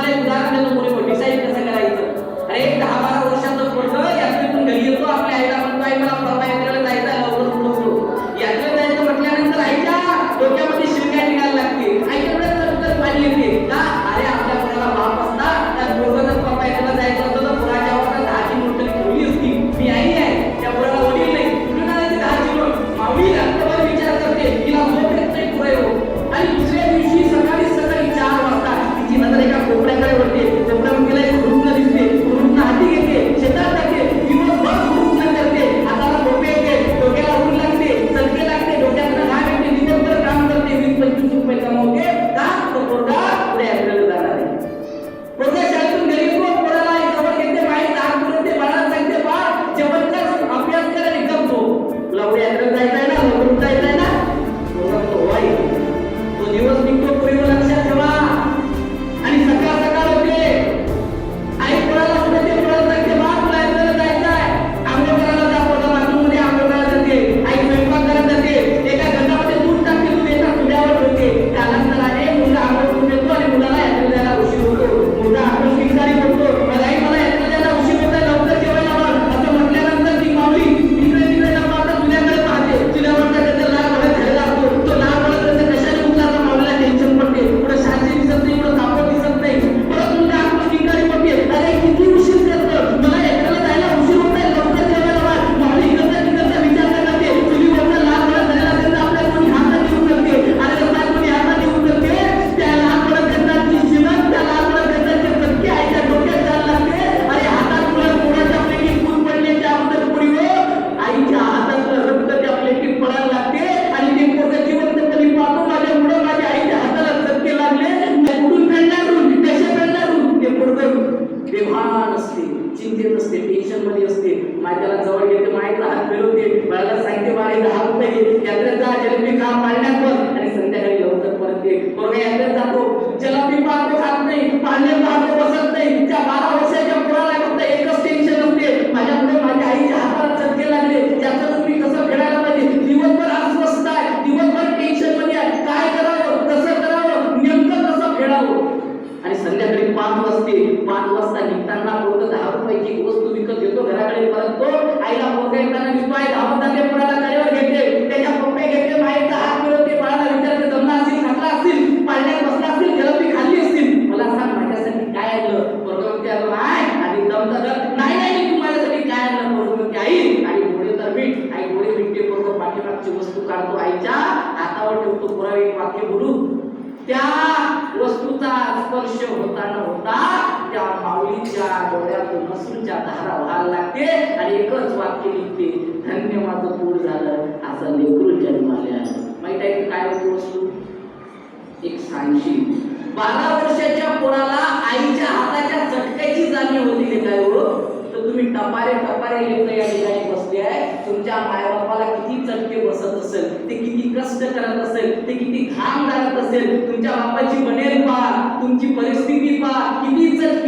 तुम्हाला एक उदाहरण देतो, पुढे डिसाईड कसं करायचं. अरे 10-12 वर्षाचं पोरगं यात्रेतून घरी येतो, आपल्या आईला म्हणतो, आई मला परवा यात्रेला जायचं आहे, लवकर उठवतो. यात्रेला जायचं म्हटल्यानंतर आईच्या डोक्यामध्ये शिरक्या निघायला लागते, आईच्या डोळ्यात पाणी येते. का? अरे आपल्या पोराला बाप असता, त्या पोरगं जर परवा यात्रेला जायचं होतं तर पोराच्या वाटत 10 किलो ठेवली असती. मी आई आहे, त्या पोराला वडील नाही, कुठून आणायचे 10 किलो? माऊली रात्रभर विचार करते, तिला झोप येत नाही पुरे हो. आणि दुसऱ्या दिवशी सकाळी 4 वाजता तिची नजर एका कोपऱ्याकडे वळते. कोपऱ्यामध्ये तिला एक हुरूपणं दिसते, हुरूपणं हाती घेते, शेतात जाते, दिवसभर हुरूपणं करते, हाताला भोपे येते, डोक्याला ऊन लागते, चलके लागते, डोक्यातनं घाम येते, दिवसभर काम करते, 20-25 रुपये कमावते. का? तो पोरगा पुढे यात्रेला जाणार आहे. पोरगा शाळेतून घरी येतो, पोराला जवळ घेते, माईत हात फिरवते, बाळाला सांगते, बाळ जेवण कर, अभ्यास कर आणि गप झोप. तुला पुढे यात्रेला जायचं आहे ना, लवकर उठायचं आहे ना. पोरगा म्हणतो, होय. तो दिवस निघतो, पूर्वी लक्षात ठेवा. आणि सकाळ सकाळ होते, आई पोराला उठवते, पोराला सांगते, बा तुला यात्रेला जायचं आहे, आंघोळ करायला जा. पोरगा बाथरूममध्ये आंघोळ करायला जाते, आई स्वयंपाक करायला जाते, एका गंधामध्ये दूध टाकते, दूध एका चुल्यावर ठेवते. त्यानंतराने मुलगा आंघोळ करून येतो आणि मुलाला यात्रेला जायला उशीर होतो. मुलगा आपण शिकारी बोलतो, मला आई मला यात्रेला जायला उशीर होतोय, लवकर जेवायला वाढ. असं म्हटल्यानंतर ती माऊली तिकडे तिकडे न पाहता चुल्याकडे पाहते. चुल्यावरचा त्याचा लाल भडक झालेला असतो, तो लाल भडक त्याचा कशाने उठला तर माऊलीला टेन्शन पडते. पुढे शांती दिसत नाही, पुढे कापड दिसत नाही. परत मुलगा आपण शिकारी पडते, अरे किती उशीर करतो, मला यात्रेला जायला उशीर होतोय, लवकर जेवायला वाढ. माऊली इकडचा विचार करते, चुलीवरचा लाल भडक झालेला असेल तर आपल्या कोणी हातात देऊ शकते. अरे जसा कोणी हातात देऊ शकते, त्या लाल भडक गंधाची शिलक, त्या लाल भडक गंधाचे चटके आईच्या डोक्यात जायला लागते. अरे हातात मुलं पोराच्या प्लेटीत फूल पडले, त्याबद्दल पुढे आईच्या हातातलं रक्त त्या प्लेटीत पडायला लागते. आणि ते पोरगं जिवंतपणी पाहतो, माझ्या मुलं माझ्या आईच्या हाताला चटके लागले, कुठून फेडणार, कसे फेडणार. ते पोरगं बेभान असते, चिंतेत असते, टेन्शन मध्ये असते. मायला जवळ घेते, मायला हात फिरवते, बाळाला सांगते, बाळा 10 रुपये यात्रेत जा, जलेबी खा, पाळण्यात बस. आणि संध्याकाळी लवकर परत ये. पोरगा यात्रेत जातो, जलेबी पाहतो, खात नाही, पाळण्यात पाहतो, बसत नाही. त्या 12 वर्षाच्या पोराला फक्त एकच टेन्शन असते, माझ्या मुलं माझ्या आईच्या हाताला चटके लागले, त्याचं तुम्ही कसं फेडायला पाहिजे. दिवसभर अस्वस्थ आहे, दिवसभर टेन्शन मध्ये आहे, काय करावं, कसं करावं, नेमकं कसं फेडावं. आणि संध्याकाळी 5 वाजता निघताना पोरगं 10 रुपयाची वस्तू विकत घेतो, घराकडे परततो. आईला पोरगा येताना दिसतो, आई धावत जाते, पोराला गाडीवर घेते, त्याच्या पप्पे घेते, माईचा हात फिरवते, बाळाला विचारते, जमला असेल, घातला असेल, पाळण्यात बसला असेल, जलबी खाल्ली असतील, मला सांग माझ्यासाठी काय आणलं. पोरगं म्हणते, अगं आय आणि दम तर नाही नाही तू माझ्यासाठी काय आणलं. पोरगं म्हणते, आई आणि गोडे तर मीठ. आई गोडे मीठे. पोरगं पाठीमागची वस्तू काढतो, आईच्या हातावर ठेवतो. पोरा एक वाक्य बोलू, त्या वस्तूचा स्पर्श होता न होता त्या माऊलीच्या डोळ्यातून अश्रूच्या धारा व्हायला लागते आणि एकच वाक्य निघते, धन्य माझं पोट झालं, असं लेकरू जन्माले आलं. माहित आहे की काय होती वस्तू? एक सांशी. 12 वर्षाच्या पोराला आईच्या हाताच्या चटक्याची जाणीव होती काय हो. तर तुम्ही टपारे लेकरं या ठिकाणी बसले आहे, तुमच्या मायबापाला किती चटके बसत असेल, ते किती कष्ट करत असेल, ते किती घाम घालत असेल, तुमच्या बापाची बनेल पहा, तुमची परिस्थिती पहा, किती चटके